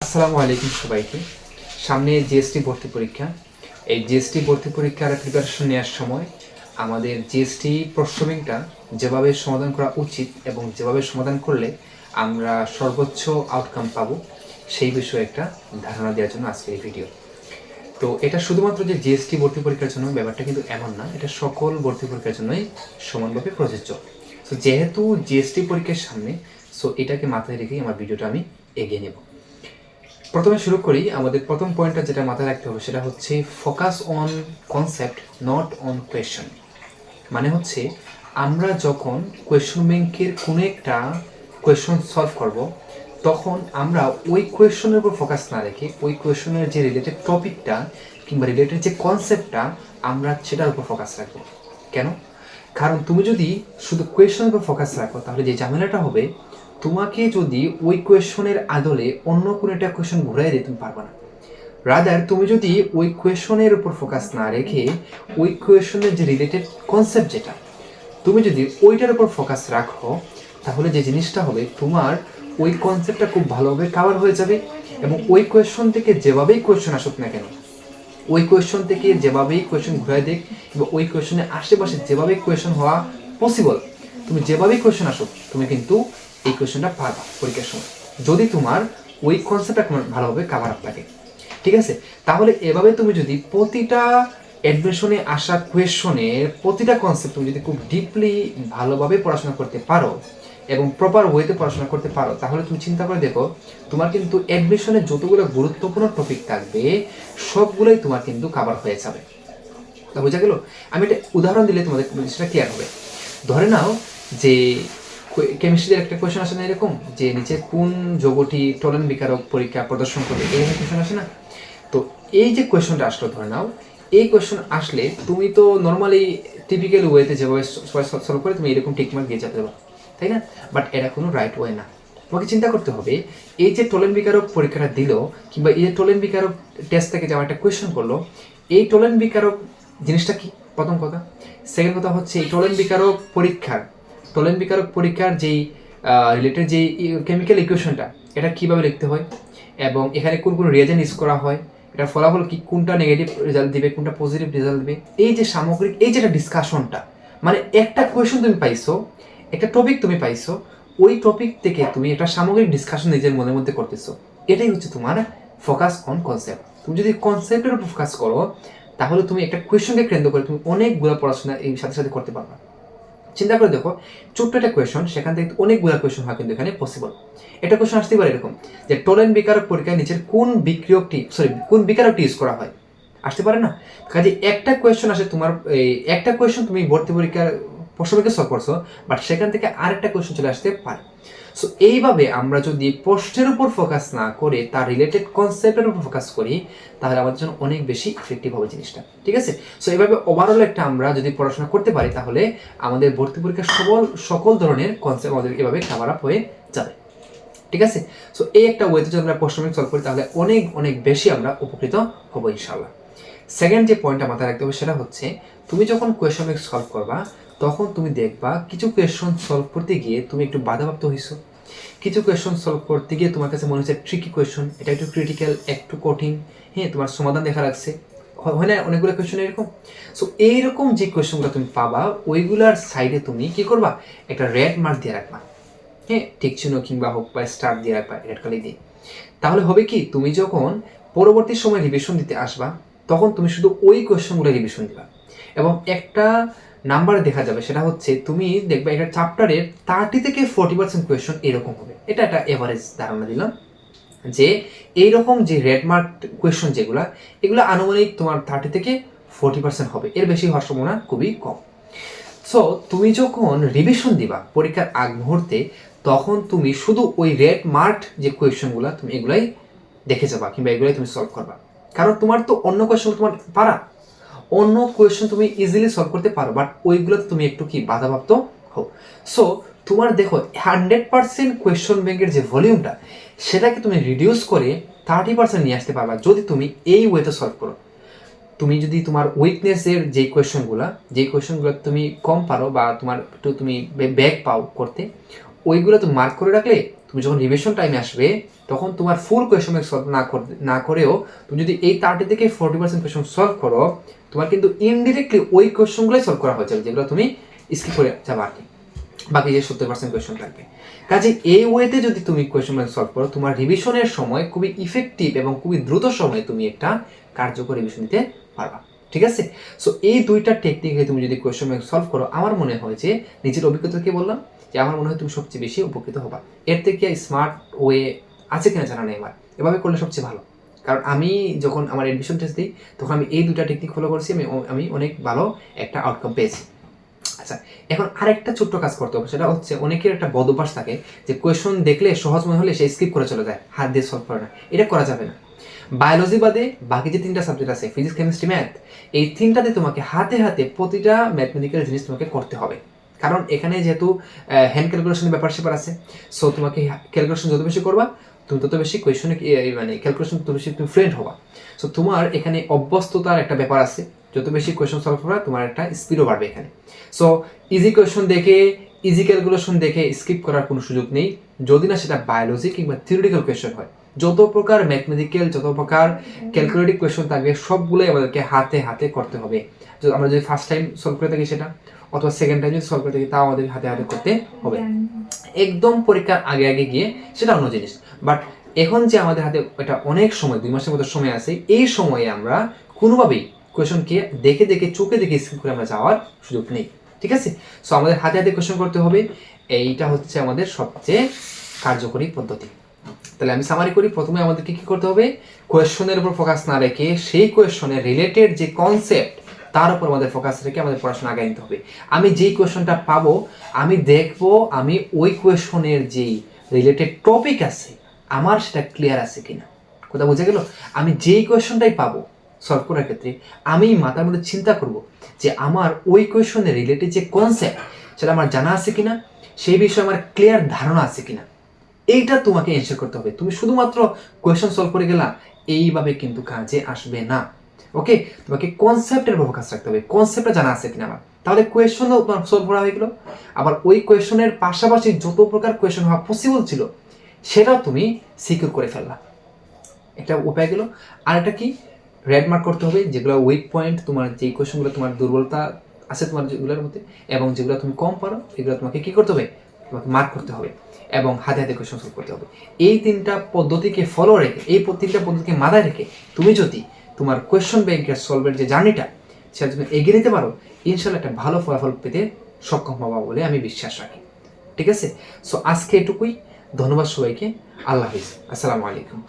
আসসালামু আলাইকুম সবাইকে। সামনে জিএসটি ভর্তি পরীক্ষা। এই জিএসটি ভর্তি পরীক্ষার প্রিপারেশন নেওয়ার সময় আমাদের জিএসটি প্রশ্ন ব্যাংকটা যেভাবে সমাধান করা উচিত এবং যেভাবে সমাধান করলে আমরা সর্বোচ্চ আউটকাম পাবো সেই বিষয়ে একটা ধারণা দেওয়ার জন্য আজকের এই ভিডিও। তো এটা শুধুমাত্র যে জিএসটি ভর্তি পরীক্ষার জন্য ব্যাপারটা কিন্তু এমন না, এটা সকল ভর্তি পরীক্ষার জন্যই সমানভাবে প্রযোজ্য। তো যেহেতু জিএসটি পরীক্ষার সামনে, সো এটাকে মাথায় রেখেই আমার ভিডিওটা আমি এগিয়ে নেব। প্রথমে শুরু করি। আমাদের প্রথম পয়েন্টটা যেটা মাথায় রাখতে হবে সেটা হচ্ছে focus on concept, not on question. মানে হচ্ছে আমরা যখন কোয়েশ্চন ব্যাংকের কোনো একটা কোয়েশ্চন সলভ করব, তখন আমরা ওই কোয়েশ্চনের উপর ফোকাস না রেখে ওই কোয়েশ্চনের যে রিলেটেড টপিকটা কিংবা রিলেটেড যে কনসেপ্টটা আমরা সেটার উপর ফোকাস রাখবো। কেন? কারণ তুমি যদি শুধু কোয়েশ্চনের উপর ফোকাস রাখো তাহলে যে ঝামেলাটা হবে, তোমাকে যদি ওই কোয়েশ্চনের আদলে অন্য কোনো একটা কোয়েশ্চন ঘুরাই দিয়ে তুমি পারবে না। রাদার তুমি যদি ওই কোয়েশ্চনের উপর ফোকাস না রেখে ওই কোয়েশ্চনের যে রিলেটেড কনসেপ্ট যেটা, তুমি যদি ওইটার উপর ফোকাস রাখো, তাহলে যে জিনিসটা হবে তোমার ওই কনসেপ্টটা খুব ভালোভাবে কাভার হয়ে যাবে এবং ওই কোয়েশ্চন থেকে যেভাবেই কোয়েশ্চন আসুক না কেন, ওই কোয়েশ্চন থেকে যেভাবেই কোয়েশ্চন ঘুরাই দিক কিংবা ওই কোয়েশ্চনের আশেপাশে যেভাবেই কোয়েশ্চন হওয়া পসিবল, তুমি যেভাবেই কোয়েশ্চন আসুক তুমি কিন্তু এই কোয়েশ্চনটা পারবা পরীক্ষার সময়, যদি তোমার ওই কনসেপ্টটা ভালোভাবে কাভার আপ থাকে। ঠিক আছে? তাহলে এভাবে তুমি যদি প্রতিটা অ্যাডমিশনে আসা কোয়েশ্চনের প্রতিটা কনসেপ্ট তুমি যদি খুব ডিপলি ভালোভাবে পড়াশোনা করতে পারো এবং প্রপার ওয়েতে পড়াশোনা করতে পারো, তাহলে তুমি চিন্তা করে দেখো তোমার কিন্তু অ্যাডমিশনে যতগুলো গুরুত্বপূর্ণ টপিক থাকবে সবগুলোই তোমার কিন্তু কাভার হয়ে যাবে। তা বোঝা গেল? আমি একটা উদাহরণ দিলে তোমাদের জিনিসটা ক্লিয়ার হবে। ধরে নাও যে কেমিস্ট্রির একটা কোয়েশ্চেন আসে না এরকম, যে নিচে কোন যৌগটি টলেন বিকারক পরীক্ষা প্রদর্শন করবে, এরকম কোয়েশ্চেন আসে না? তো এই যে কোয়েশ্চনটা আসলো, ধরে নাও এই কোয়েশ্চন আসলে তুমি তো নর্মালি টিপিক্যাল ওয়েতে যেভাবে সলভ করে তুমি এরকম টিকমার্ক দিয়ে যেতে পারো, তাই না? বাট এটা কোনো রাইট ওয়ে না। তোমাকে চিন্তা করতে হবে এই যে টোলেন বিকারক পরীক্ষাটা দিল কিংবা এই যে টোলেন বিকারক টেস্ট থেকে যে আমার একটা কোয়েশ্চন করলো, এই টোলেন বিকারক জিনিসটা কি? প্রথম কথা। সেকেন্ড কথা হচ্ছে এই টোলেন বিকারক পরীক্ষার যেই রিলেটেড যেই কেমিক্যাল ইকুয়েশনটা, এটা কীভাবে লিখতে হয় এবং এখানে কোন কোন রিয়েজেন্ট ইউজ করা হয়, এটার ফলাফল কি, কোনটা নেগেটিভ রেজাল্ট দিবে কোনটা পজিটিভ রেজাল্ট দিবে, এই যে সামগ্রিক এই যেটা ডিসকাশনটা, মানে একটা কোয়েশ্চন তুমি পাইছো, একটা টপিক তুমি পাইছো, ওই টপিক থেকে তুমি একটা সামগ্রিক ডিসকাশন নিজের মনের মধ্যে করতেছো, এটাই হচ্ছে তোমার ফোকাস অন কনসেপ্ট। তুমি যদি কনসেপ্টের উপর ফোকাস করো তাহলে তুমি একটা কোয়েশ্চনকে কেন্দ্র করে তুমি অনেকগুলো পড়াশোনা এই সাথে সাথে করতে পারবা। চিন্তা করে দেখো, ছোট্ট একটা কোয়েশ্চন, সেখান থেকে অনেকগুলো কোয়েশ্চন হয় কিন্তু এখানে পসিবল। এটা কোয়েশ্চন আসতে পারে এরকম যে টোলেন বিকারক পরীক্ষায় নিচের কোন বিকারকটি ইউজ করা হয়, আসতে পারে না? কাজে একটা কোয়েশ্চন আসে তোমার, একটা কোয়েশ্চন তুমি ভর্তি পরীক্ষার প্রশ্নকে সলভ করছো, বাট সেখান থেকে আরেকটা কোয়েশ্চন চলে আসতে পারে। সো এইভাবে আমরা যদি প্রশ্নের উপর ফোকাস না করে তার রিলেটেড কনসেপ্টের উপর ফোকাস করি, তাহলে আমাদের জন্য অনেক বেশি ইফেক্টিভ হবে জিনিসটা। ঠিক আছে? সো এইভাবে ওভারঅল একটা আমরা যদি পড়াশোনা করতে পারি, তাহলে আমাদের ভর্তি পরীক্ষার সকল ধরনের কনসেপ্ট আমাদের এভাবে কাভার আপ হয়ে যাবে। ঠিক আছে? সো এই একটা ওয়েতে যদি আমরা প্রশ্ন সলভ করি তাহলে অনেক অনেক বেশি আমরা উপকৃত হবো ইনশাল্লাহ। সেকেন্ড যে পয়েন্টটা মাথায় রাখতে হবে সেটা হচ্ছে, তুমি যখন কোয়েশ্চন সলভ করবা তখন তুমি দেখবা কিছু কোয়েশ্চন সলভ করতে গিয়ে তুমি একটু বাধাপ্রাপ্ত হয়েছো, কিছু কোয়েশ্চন সলভ করতে গিয়ে তোমার কাছে মনে হচ্ছে ট্রিকি কোয়েশ্চন, এটা একটু ক্রিটিক্যাল, একটু কঠিন, হ্যাঁ তোমার সমাধান দেখা লাগছে, হয় না অনেকগুলো কোয়েশ্চন এরকম? সো এইরকম যে কোয়েশ্চনগুলো তুমি পাবা ওইগুলার সাইডে তুমি কি করবা, একটা রেড মার্ক দিয়ে রাখবা, হ্যাঁ ঠিক চিহ্ন কিংবা হোক বা স্টার দিয়ে রাখবা রেড কালি দিয়ে। তাহলে হবে কি, তুমি যখন পরবর্তী সময় রিভিশন দিতে আসবা তখন তুমি শুধু ওই কোয়েশ্চনগুলো রিভিশন দিবা এবং একটা নাম্বার দেখা যাবে, সেটা হচ্ছে তুমি দেখবে একটা চ্যাপ্টারের 30 থেকে 40% কোয়েশ্চন এরকম হবে। এটা একটা এভারেজ ধারণা দিলাম যে এইরকম যে রেড মার্ক কোয়েশ্চন যেগুলো, এগুলো আনুমানিক তোমার 30 থেকে 40% হবে, এর বেশি হওয়ার সম্ভাবনা খুবই কম। সো তুমি যখন রিভিশন দিবা পরীক্ষার আগ মুহূর্তে, তখন তুমি শুধু ওই রেড মার্ক যে কোয়েশ্চনগুলো তুমি এগুলাই দেখে যাবা কিংবা এগুলাই তুমি সলভ করবা, কারণ তোমার তো অন্য কোয়েশ্চন তোমার পারা, অন্য কোয়েশ্চন তুমি ইজিলি সলভ করতে পারো, বাট ওইগুলোতে তুমি একটু কি বাধাপ্রাপ্ত হও। সো তোমার দেখো 100% কোয়েশ্চন ব্যাংকের যে ভলিউমটা, সেটাকে তুমি রিডিউস করে 30% নিয়ে আসতে পারবা যদি তুমি এই ওয়েতে সলভ করো। তুমি যদি তোমার উইকনেসের যে কোয়েশ্চনগুলো তুমি কম পারো বা তোমার একটু তুমি ব্যাক পাও করতে, ওইগুলো তুমি মার্ক করে রাখলে তুমি যখন রিভিশন টাইমে আসবে তখন তোমার ফুল কোয়েশন সলভ না করেও তুমি যদি এই 30 থেকে 40% কোয়েশন সলভ করো, তোমার কিন্তু ইনডিরেক্টলি ওই কোয়েশনগুলোই সলভ করা হয়ে যাবে যেগুলো তুমি স্কিপ করে যাবে আর কি, বাকি যে 70% কোয়েশন থাকবে। কাজে এই ওয়েতে যদি তুমি কোয়েশন ব্যাংক সলভ করো, তোমার রিভিশনের সময় খুবই ইফেক্টিভ এবং খুবই দ্রুত সময়ে তুমি একটা কার্যকর রিভিশন দিতে পারবা। ঠিক আছে? সো এই দুইটা টেকনিকে তুমি যদি কোয়েশন ব্যাংক সলভ করো, আমার মনে হয় যে নিজের অভিজ্ঞতা থেকে বললাম যে আমার মনে হয় তুমি সবচেয়ে বেশি উপকৃত হবা। এর থেকে স্মার্ট ওয়ে আছে কিনা জানা নেই আমার, এভাবে করলে সবচেয়ে ভালো। কারণ আমি যখন আমার এডমিশন টেস্ট দিই তখন আমি এই দুইটা টেকনিক ফলো করছি, আমি অনেক ভালো একটা আউটকাম পেয়েছি। আচ্ছা, এখন আরেকটা ছোট্ট কাজ করতে হবে, সেটা হচ্ছে অনেকের একটা বদ অভ্যাস থাকে যে কোয়েশন দেখলে সহজ মনে হলে সে স্কিপ করে চলে যায়, হাত দিয়ে সলভ করে না। এটা করা যাবে না। বায়োলজি বাদে বাকি যে 3টা সাবজেক্ট আছে, ফিজিক্স, কেমিস্ট্রি, ম্যাথ, এই 3টাতে তোমাকে হাতে হাতে প্রতিটা ম্যাথমেটিক্যাল জিনিস তোমাকে করতে হবে। কারণ এখানে যেহেতু হ্যান্ড ক্যালকুলেশনের ব্যাপার স্যাপার আছে, সো তোমাকে ক্যালকুলেশন যত বেশি করবা তুমি তত বেশি কোয়েশনে মানে ক্যালকুলেশন তত বেশি তুমি ফ্রেন্ড হবা। সো তোমার এখানে অভ্যস্ততার একটা ব্যাপার আছে, যত বেশি কোয়েশন সলভ করা তোমার একটা স্পিডও বাড়বে এখানে। সো ইজি কোয়েশন দেখে, ইজি ক্যালকুলেশন দেখে স্কিপ করার কোনো সুযোগ নেই, যদি না সেটা বায়োলজি কিংবা থিওরিটিক্যাল কোয়েশন হয়। যত প্রকার ম্যাথমেটিক্যাল, যত প্রকার ক্যালকুলেটিভ কোয়েশন থাকবে সবগুলোই আমাদেরকে হাতে হাতে করতে হবে। আমরা যদি ফার্স্ট টাইম সলভ করে থাকি সেটা, অথবা সেকেন্ড টাইম যদি সলভ করে থাকি তাও আমাদের হাতে হাতে করতে হবে। একদম পরীক্ষার আগে আগে গিয়ে সেটা অন্য জিনিস, বাট এখন যে আমাদের হাতে এটা অনেক সময়, 2 মাসের মতো সময় আছে, এই সময়ে আমরা কোনোভাবেই কোয়েশনকে দেখে দেখে চোখে দেখে স্কিপ করে আমরা যাওয়ার সুযোগ নেই। ঠিক আছে? সো আমাদের হাতে হাতে কোয়েশন করতে হবে, এইটা হচ্ছে আমাদের সবচেয়ে কার্যকরী পদ্ধতি। তাহলে আমি সামারি করি, প্রথমে আমাদেরকে কি করতে হবে, কোয়েশনের উপর ফোকাস না রেখে সেই কোয়েশনের রিলেটেড যে কনসেপ্ট তার উপর আমাদের ফোকাস রেখে আমাদের পড়াশোনা আগায় নিতে হবে। আমি যেই কোয়েশনটা পাবো আমি দেখবো আমি ওই কোয়েশনের যেই রিলেটেড টপিক আছে আমার সেটা ক্লিয়ার আছে কিনা। কথা বুঝে গেল? আমি যেই কোয়েশনটাই পাবো সলভ করার ক্ষেত্রে আমি মাথার মধ্যে চিন্তা করব যে আমার ওই কোয়েশনের রিলেটেড যে কনসেপ্ট সেটা আমার জানা আছে কিনা, সেই বিষয়ে আমার ক্লিয়ার ধারণা আছে কিনা, এইটা তোমাকে এনশিওর করতে হবে। তুমি শুধুমাত্র কোয়েশন সলভ করে গেলা এইভাবে কিন্তু কাজে আসবে না। ওকে, তোমাকে কনসেপ্টের উপর ফোকাস রাখতে হবে, কনসেপ্টটা জানা আছে কিনা আমার, তাহলে কোয়েশনও তোমার সলভ করা হয়ে গেল। আবার ওই কোয়েশনের পাশাপাশি যত প্রকার কোয়েশন হওয়া পসিবল ছিল সেটাও তুমি সিকিউর করে ফেললা, একটা উপায় গেল। আর একটা কি, রেড মার্ক করতে হবে যেগুলো উইক পয়েন্ট, তোমার যেই কোয়েশনগুলো তোমার দুর্বলতা আছে তোমার যেগুলোর মধ্যে, এবং যেগুলো তুমি কম পারো এগুলো তোমাকে কি করতে হবে, তোমাকে মার্ক করতে হবে এবং হাতে হাতে কোয়েশন সলভ করতে হবে। এই 3টা পদ্ধতিকে ফলো রেখে, এই 3টা পদ্ধতিকে মাথায় রেখে তুমি যদি তোমার কোয়েশন ব্যাংকের সলভের যে জার্নিটা সেটা তুমি এগিয়ে নিতে পারো, ইনশাল্লাহ একটা ভালো ফলাফল পেতে সক্ষম হবা বলে আমি বিশ্বাস রাখি। ঠিক আছে? সো আজকে এটুকুই, ধন্যবাদ সবাইকে, আল্লাহ হাফিজ, আসসালামু আলাইকুম।